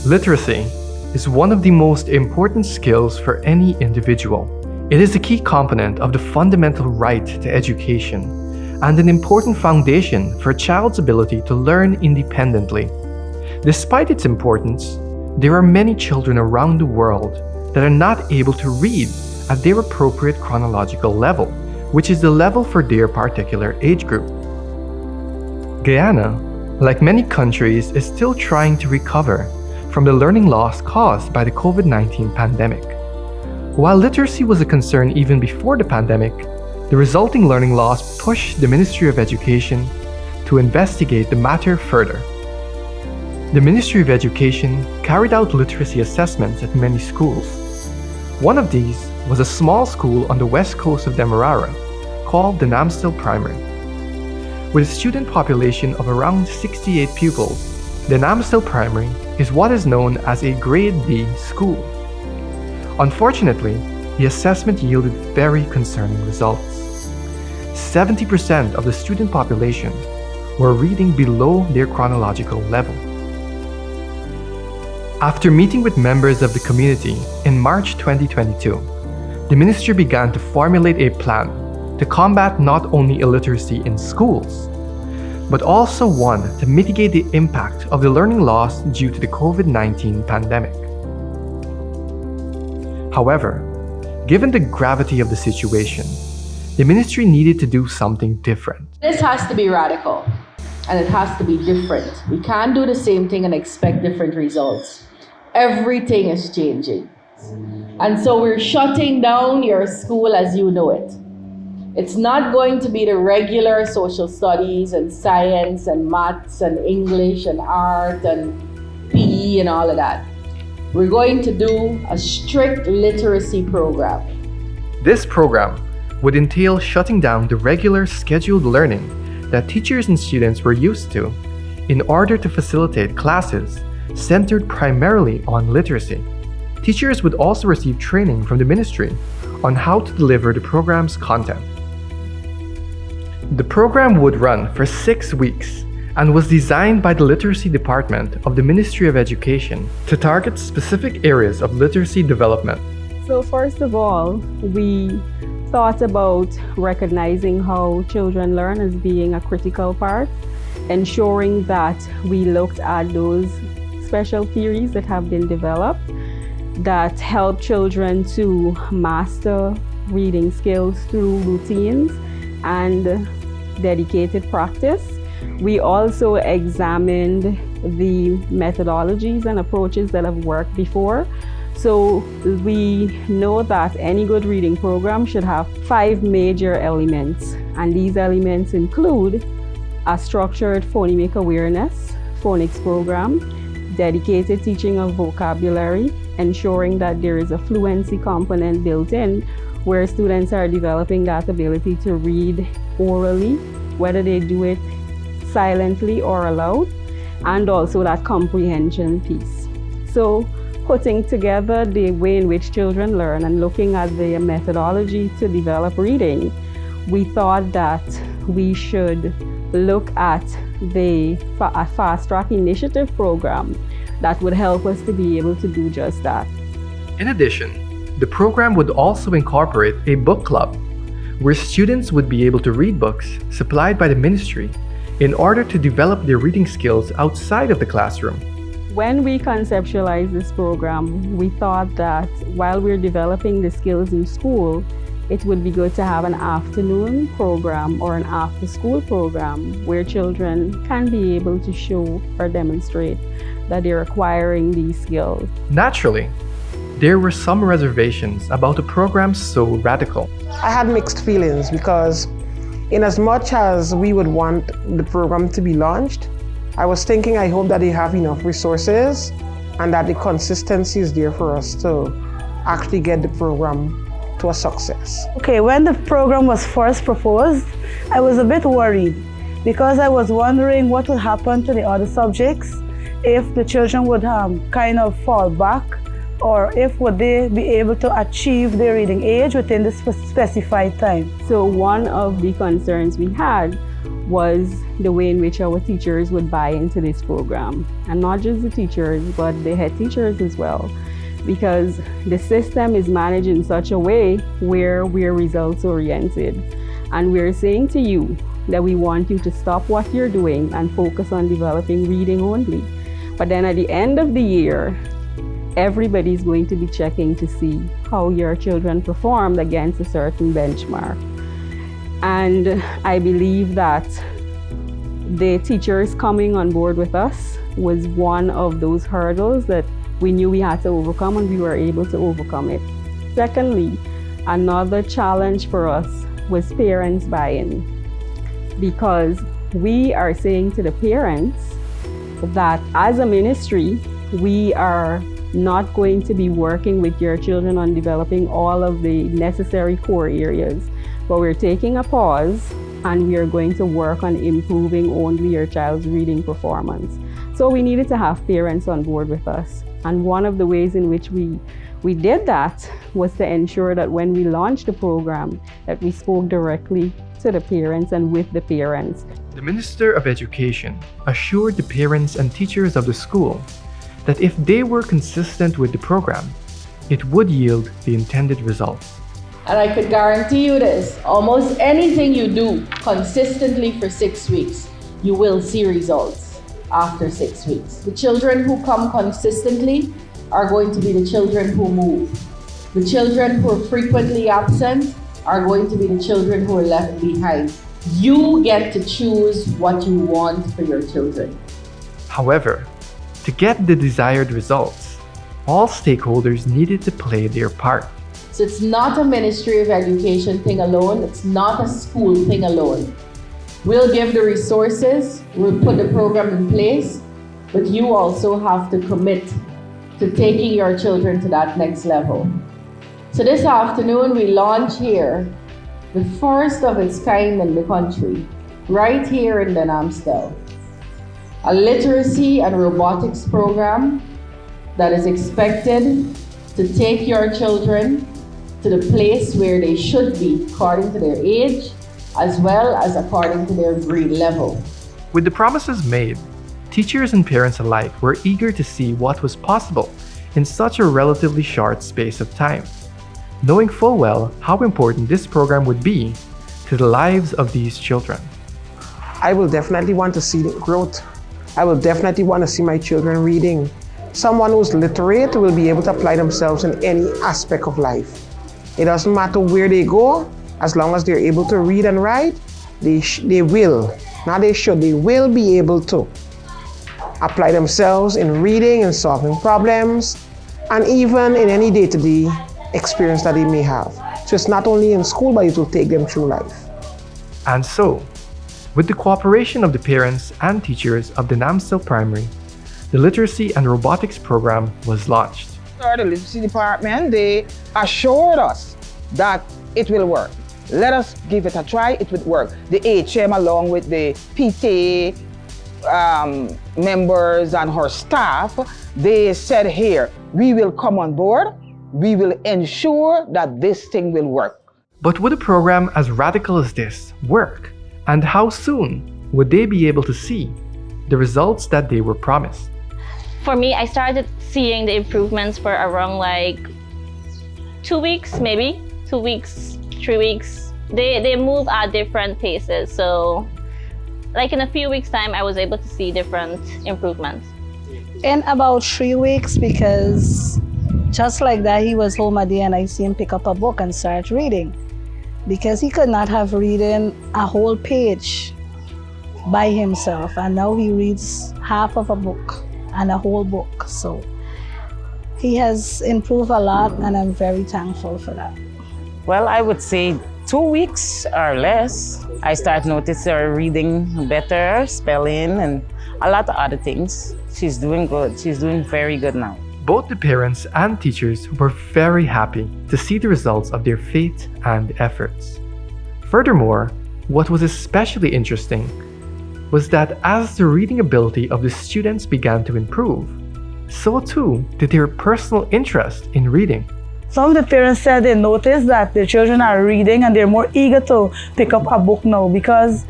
Literacy is one of the most important skills for any individual. It is a key component of the fundamental right to education and an important foundation for a child's ability to learn independently. Despite its importance, there are many children around the world that are not able to read at their appropriate chronological level, which is the level for their particular age group. Guyana, like many countries, is still trying to recover from the learning loss caused by the COVID-19 pandemic. While literacy was a concern even before the pandemic, the resulting learning loss pushed the Ministry of Education to investigate the matter further. The Ministry of Education carried out literacy assessments at many schools. One of these was a small school on the west coast of Demerara called the Namstil Primary. With a student population of around 68 pupils, the Namstil Primary is what is known as a Grade D school. Unfortunately, the assessment yielded very concerning results. 70% of the student population were reading below their chronological level. After meeting with members of the community in March 2022, the ministry began to formulate a plan to combat not only illiteracy in schools, but also one to mitigate the impact of the learning loss due to the COVID-19 pandemic. However, given the gravity of the situation, the ministry needed to do something different. This has to be radical, and it has to be different. We can't do the same thing and expect different results. Everything is changing. And so we're shutting down your school as you know it. It's not going to be the regular social studies and science and maths and English and art and PE and all of that. We're going to do a strict literacy program. This program would entail shutting down the regular scheduled learning that teachers and students were used to in order to facilitate classes centered primarily on literacy. Teachers would also receive training from the ministry on how to deliver the program's content. The program would run for 6 weeks and was designed by the Literacy Department of the Ministry of Education to target specific areas of literacy development. So first of all, we thought about recognizing how children learn as being a critical part, ensuring that we looked at those special theories that have been developed that help children to master reading skills through routines and dedicated practice. We also examined the methodologies and approaches that have worked before. So we know that any good reading program should have 5 major elements, and these elements include a structured phonemic awareness, phonics program, dedicated teaching of vocabulary, ensuring that there is a fluency component built in where students are developing that ability to read orally, whether they do it silently or aloud, and also that comprehension piece. So putting together the way in which children learn and looking at the methodology to develop reading, we thought that we should look at a fast-track initiative program that would help us to be able to do just that. In addition, the program would also incorporate a book club where students would be able to read books supplied by the ministry in order to develop their reading skills outside of the classroom. When we conceptualized this program, we thought that while we're developing the skills in school, it would be good to have an afternoon program or an after-school program where children can be able to show or demonstrate that they're acquiring these skills. Naturally, there were some reservations about a program so radical. I had mixed feelings because in as much as we would want the program to be launched, I was thinking I hope that they have enough resources and that the consistency is there for us to actually get the program to a success. Okay, when the program was first proposed, I was a bit worried because I was wondering what would happen to the other subjects if the children would kind of fall back, or if would they be able to achieve their reading age within the specified time. So one of the concerns we had was the way in which our teachers would buy into this program. And not just the teachers, but the head teachers as well. Because the system is managed in such a way where we're results oriented. And we're saying to you that we want you to stop what you're doing and focus on developing reading only. But then at the end of the year, everybody's going to be checking to see how your children performed against a certain benchmark. And I believe that the teachers coming on board with us was one of those hurdles that we knew we had to overcome, and we were able to overcome it. Secondly, another challenge for us was parents buy-in, because we are saying to the parents that as a ministry, we are not going to be working with your children on developing all of the necessary core areas, but we're taking a pause and we are going to work on improving only your child's reading performance. So we needed to have parents on board with us. And one of the ways in which we did that was to ensure that when we launched the program, that we spoke directly to the parents and with the parents. The Minister of Education assured the parents and teachers of the school that if they were consistent with the program, it would yield the intended results. And I could guarantee you this, almost anything you do consistently for 6 weeks, you will see results after 6 weeks. The children who come consistently are going to be the children who move. The children who are frequently absent are going to be the children who are left behind. You get to choose what you want for your children. However, to get the desired results, all stakeholders needed to play their part. So it's not a Ministry of Education thing alone, it's not a school thing alone. We'll give the resources, we'll put the program in place, but you also have to commit to taking your children to that next level. So this afternoon we launch here the first of its kind in the country, right here in Amstel, a literacy and robotics program that is expected to take your children to the place where they should be according to their age, as well as according to their grade level. With the promises made, teachers and parents alike were eager to see what was possible in such a relatively short space of time, knowing full well how important this program would be to the lives of these children. I will definitely want to see the growth. I will definitely want to see my children reading. Someone who's literate will be able to apply themselves in any aspect of life. It doesn't matter where they go, as long as they're able to read and write, they will, not they should, they will be able to apply themselves in reading and solving problems, and even in any day-to-day experience that they may have. So it's not only in school, but it will take them through life. And so, with the cooperation of the parents and teachers of the Namstel Primary, the Literacy and Robotics program was launched. The literacy department, they assured us that it will work. Let us give it a try, it would work. The HM along with the PTA members and her staff, they said here, we will come on board, we will ensure that this thing will work. But would a program as radical as this work? And how soon would they be able to see the results that they were promised? For me, I started seeing the improvements for around like 2 weeks, maybe 2 weeks, 3 weeks. They move at different paces. So like in a few weeks time, I was able to see different improvements. In about 3 weeks, because just like that, he was home a day and I see him pick up a book and start reading. Because he could not have reading a whole page by himself. And now he reads half of a book and a whole book. So he has improved a lot and I'm very thankful for that. Well, I would say 2 weeks or less. I start noticing her reading better, spelling, and a lot of other things. She's doing good. She's doing very good now. Both the parents and teachers were very happy to see the results of their faith and efforts. Furthermore, what was especially interesting was that as the reading ability of the students began to improve, so too did their personal interest in reading. Some of the parents said they noticed that their children are reading and they're more eager to pick up a book now, because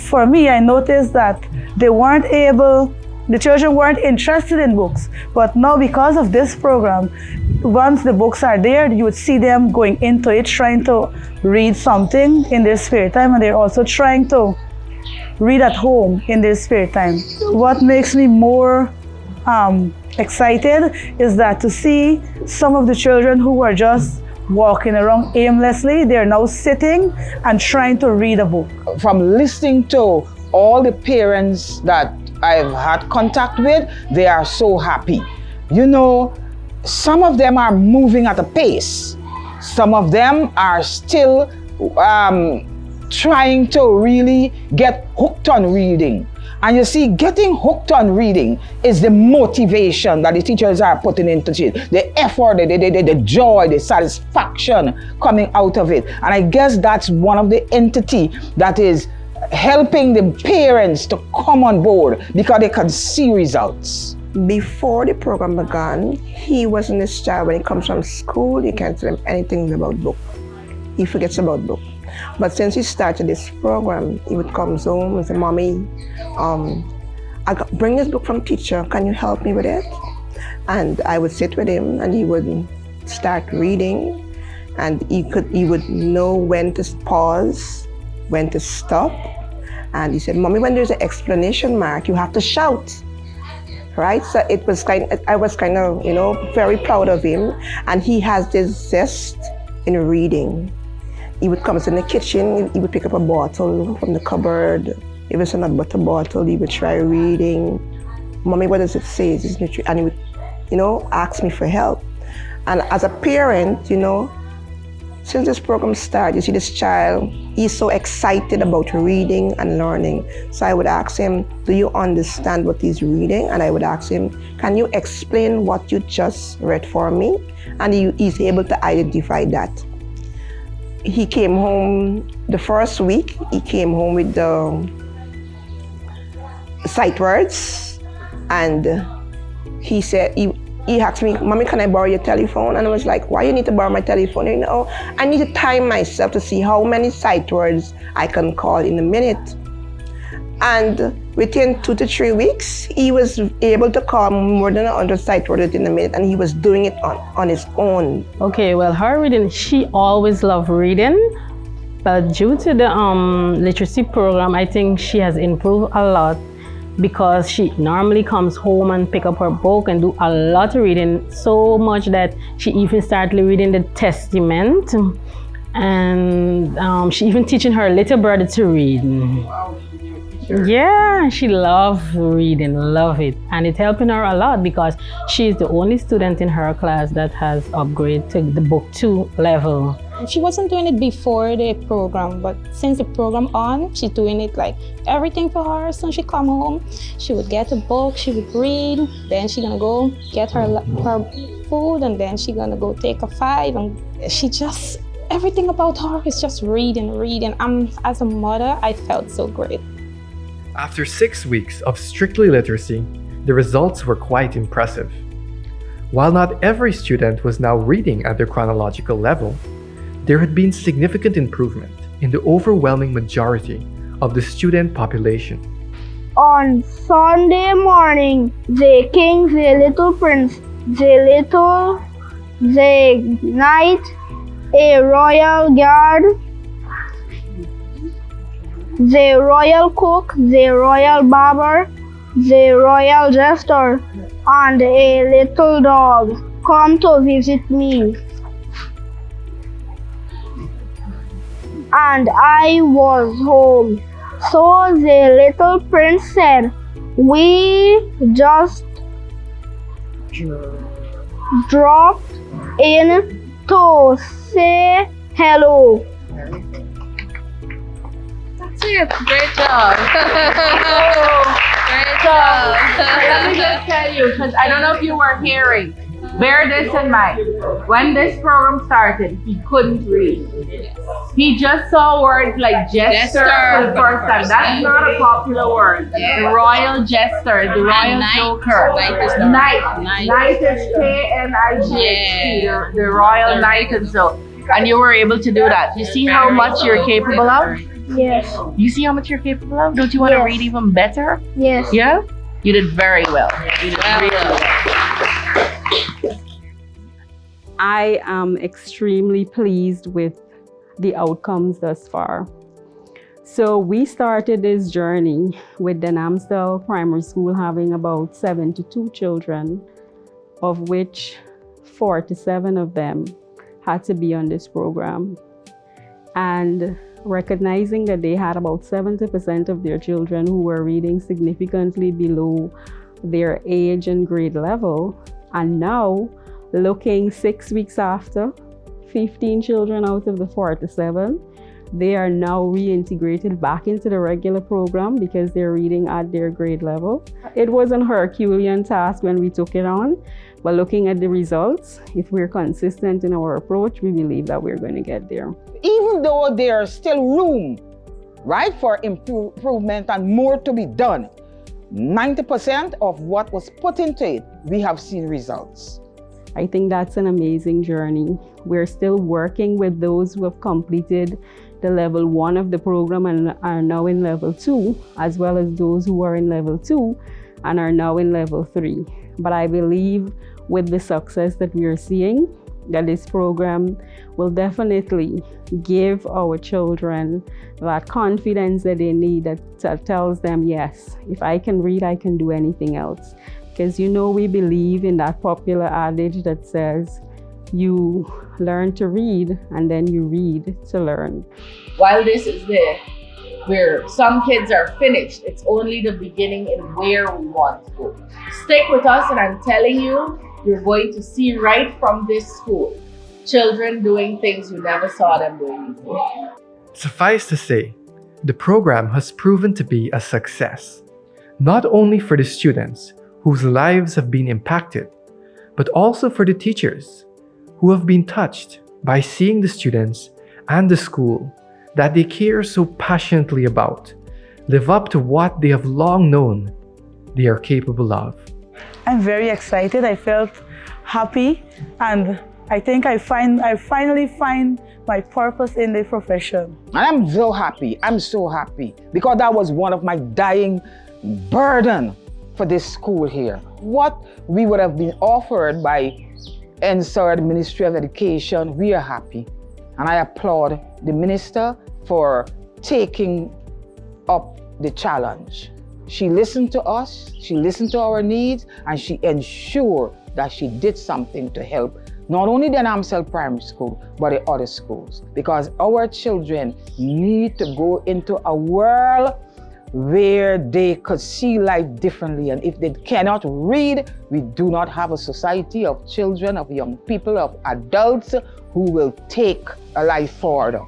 for me, I noticed that the children weren't interested in books. But now, because of this program, once the books are there, you would see them going into it, trying to read something in their spare time, and they're also trying to read at home in their spare time. What makes me more excited is that to see some of the children who were just walking around aimlessly, they're now sitting and trying to read a book. From listening to all the parents that I've had contact with, they are so happy. You know, some of them are moving at a pace. Some of them are still trying to really get hooked on reading. And you see, getting hooked on reading is the motivation that the teachers are putting into it. The effort, the joy, the satisfaction coming out of it. And I guess that's one of the entity that is helping the parents to come on board because they can see results. Before the program began, he wasn't this child. When he comes from school, you can't tell him anything about book. He forgets about book. But since he started this program, he would come home and say, "Mommy, bring this book from teacher. Can you help me with it?" And I would sit with him, and he would start reading, and he would know when to pause, when to stop. And he said, "Mommy, when there's an exclamation mark, you have to shout." Right? So I was kind of, very proud of him. And he has this zest in reading. He would come in the kitchen, he would pick up a bottle from the cupboard. If it's a nut butter bottle, he would try reading. "Mommy, what does it say? Is this nutrient?" And he would, ask me for help. And as a parent, since this program started, you see this child, he's so excited about reading and learning. So I would ask him, "Do you understand what he's reading?" And I would ask him, "Can you explain what you just read for me?" And he's able to identify that. He came home the first week, he came home with the sight words, and he said, he asked me, "Mommy, can I borrow your telephone?" And I was like, "Why you need to borrow my telephone?" I need to time myself to see how many sight words I can call in a minute. And within 2 to 3 weeks, he was able to call more than 100 sight words within a minute, and he was doing it on his own. Okay, well, her reading, she always loved reading, but due to the literacy program, I think she has improved a lot because she normally comes home and pick up her book and do a lot of reading, so much that she even started reading the Testament, and she even teaching her little brother to read. Yeah, she loves reading, love it. And it's helping her a lot because she's the only student in her class that has upgraded to the book 2 level. She wasn't doing it before the program, but since the program on, she's doing it like everything for her. So she come home, she would get a book, she would read, then she gonna go get her food, and then she gonna go take a 5, and she just, everything about her is just reading. As a mother, I felt so great. After 6 weeks of strictly literacy, the results were quite impressive. While not every student was now reading at their chronological level, there had been significant improvement in the overwhelming majority of the student population. On Sunday morning, the king, the little prince, the knight, a royal guard, the royal cook, the royal barber, the royal jester, and a little dog come to visit me. And I was home. So the little prince said, "We just dropped in to say hello." Great job. Great job. Let me just tell you, because I don't know if you were hearing, bear this in mind. When this program started, he couldn't read. He just saw words like jester for the first time. That's not a popular word. The royal jester, the royal joker. Knight is K-N-I-G-H-T, the royal knight, and you were able to do that. You see how much you're capable of? Yes. You see how much you're capable of? Don't you want to Yes. read even better? Yes. Yeah? You did very well. You did really well. I am extremely pleased with the outcomes thus far. So we started this journey with the Namsdale Primary School having about 72 children, of which 47 of them had to be on this program. And recognizing that they had about 70% of their children who were reading significantly below their age and grade level, and now looking 6 weeks after, 15 children out of the 47, they are now reintegrated back into the regular program because they're reading at their grade level. It was a Herculean task when we took it on, but looking at the results, if we're consistent in our approach, we believe that we're going to get there. Even though there's still room, right, for improvement and more to be done, 90% of what was put into it, we have seen results. I think that's an amazing journey. We're still working with those who have completed the level 1 of the program and are now in level 2, as well as those who are in level 2 and are now in level 3. But I believe with the success that we are seeing, that this program will definitely give our children that confidence that they need, that tells them, yes, if I can read, I can do anything else. Because we believe in that popular adage that says, you learn to read and then you read to learn. While this is there, where some kids are finished, it's only the beginning in where we want to go. Stick with us, and I'm telling you, you're going to see right from this school, children doing things you never saw them doing before. Suffice to say, the program has proven to be a success, not only for the students whose lives have been impacted, but also for the teachers who have been touched by seeing the students and the school that they care so passionately about live up to what they have long known they are capable of. I'm very excited. I felt happy, and I think I finally find my purpose in the profession. And I'm so happy. I'm so happy because that was one of my dying burden for this school here. What we would have been offered by NSERD, Ministry of Education, we are happy. And I applaud the minister for taking up the challenge. She listened to us, she listened to our needs, and she ensured that she did something to help not only the Namsdale Primary School, but the other schools. Because our children need to go into a world where they could see life differently. And if they cannot read, we do not have a society of children, of young people, of adults who will take a life forward.